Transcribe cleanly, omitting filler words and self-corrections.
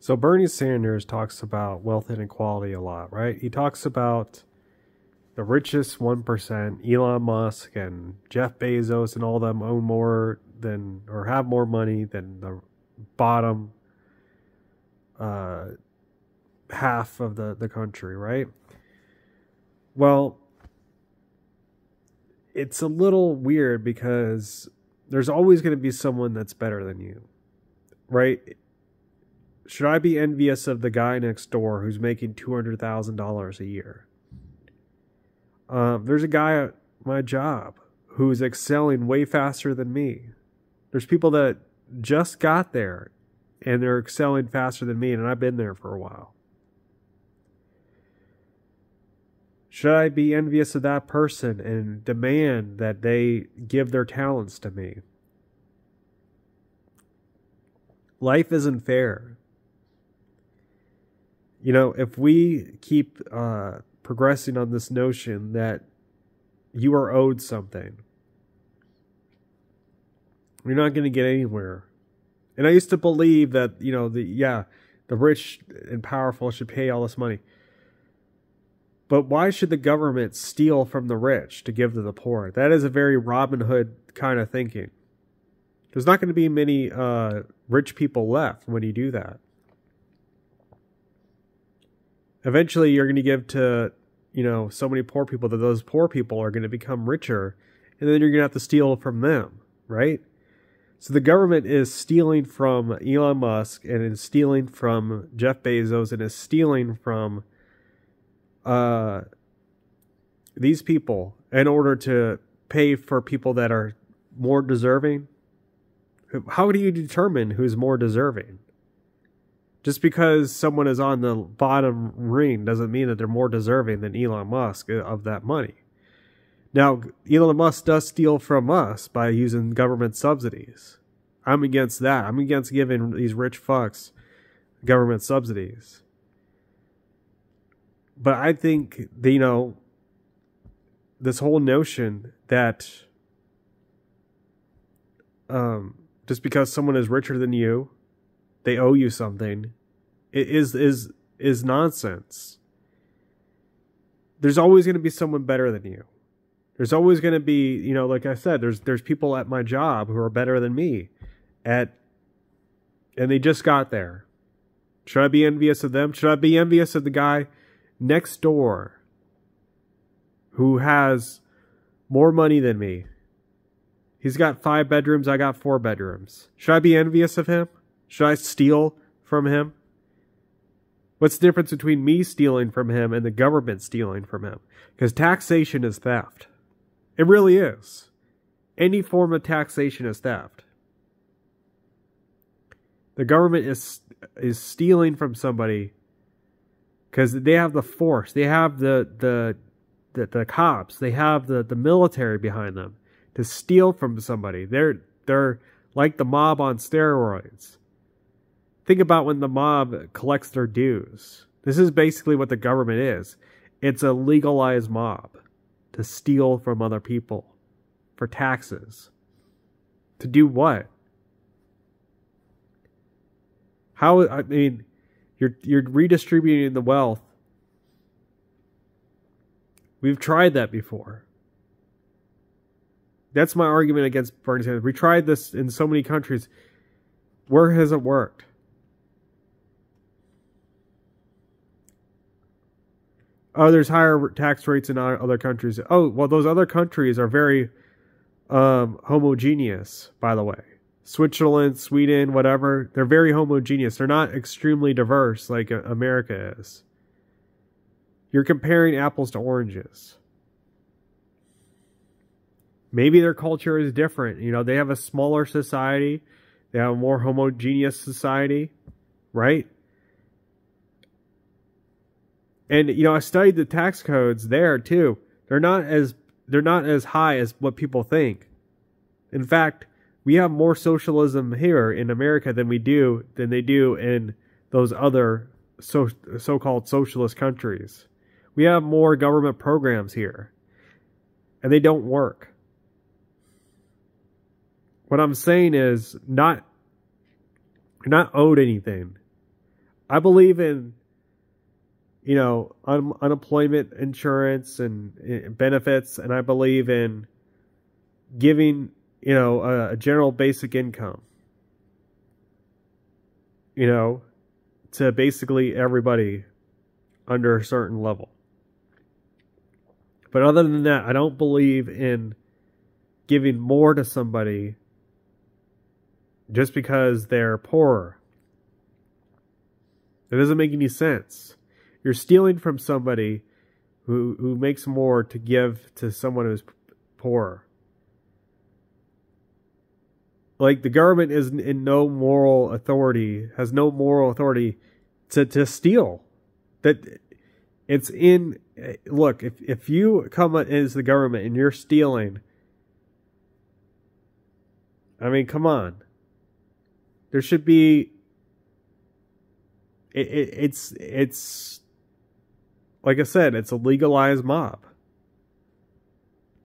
So Bernie Sanders talks about wealth inequality a lot, right? He talks about the richest 1%, Elon Musk and Jeff Bezos and all them own more than, or have more money than the bottom half of the country, right? Well, it's a little weird because there's always going to be someone that's better than you, right? Should I be envious of the guy next door who's making $200,000 a year? There's a guy at my job who's excelling way faster than me. There's people that just got there and they're excelling faster than me, and I've been there for a while. Should I be envious of that person and demand that they give their talents to me? Life isn't fair. You know, if we keep progressing on this notion that you are owed something, you're not going to get anywhere. And I used to believe that, you know, the rich and powerful should pay all this money. But why should the government steal from the rich to give to the poor? That is a very Robin Hood kind of thinking. There's not going to be many rich people left when you do that. Eventually, you're going to give to, you know, so many poor people that those poor people are going to become richer, and then you're going to have to steal from them, right? So the government is stealing from Elon Musk and is stealing from Jeff Bezos and is stealing from these people in order to pay for people that are more deserving. How do you determine who's more deserving? Just because someone is on the bottom ring doesn't mean that they're more deserving than Elon Musk of that money. Now, Elon Musk does steal from us by using government subsidies. I'm against that. I'm against giving these rich fucks government subsidies. But I think, you know, this whole notion that just because someone is richer than you, they owe you something, it is nonsense. There's always going to be someone better than you. There's always going to be, you know, like I said, there's people at my job who are better than me and they just got there. Should I be envious of them? Should I be envious of the guy next door who has more money than me? He's got 5 bedrooms, I got 4 bedrooms. Should I be envious of him? Should I steal from him? What's the difference between me stealing from him and the government stealing from him? Because taxation is theft. It really is. Any form of taxation is theft. The government is stealing from somebody because they have the force. They have the cops. They have the military behind them to steal from somebody. They're like the mob on steroids. Think about when the mob collects their dues. This is basically what the government is. It's a legalized mob to steal from other people for taxes. To do what? How, I mean, you're redistributing the wealth. We've tried that before. That's my argument against Bernie Sanders. We tried this in so many countries. Where has it worked? Oh, there's higher tax rates in other countries. Oh, well, those other countries are very homogeneous, by the way. Switzerland, Sweden, whatever. They're very homogeneous. They're not extremely diverse like America is. You're comparing apples to oranges. Maybe their culture is different. You know, they have a smaller society. They have a more homogeneous society, right? And, you know, I studied the tax codes there too. They're not as high as what people think. In fact, we have more socialism here in America than they do in those other so-called socialist countries. We have more government programs here, and they don't work. What I'm saying is, you're not owed anything. I believe in, unemployment insurance and benefits, and I believe in giving, a general basic income, to basically everybody under a certain level. But other than that, I don't believe in giving more to somebody just because they're poorer. It doesn't make any sense. You're stealing from somebody who makes more to give to someone who's poorer. Like, the government is in no moral authority, has no moral authority to steal. That it's in, look, if you come as the government and you're stealing, I mean, come on. There should be, it's like I said, it's a legalized mob.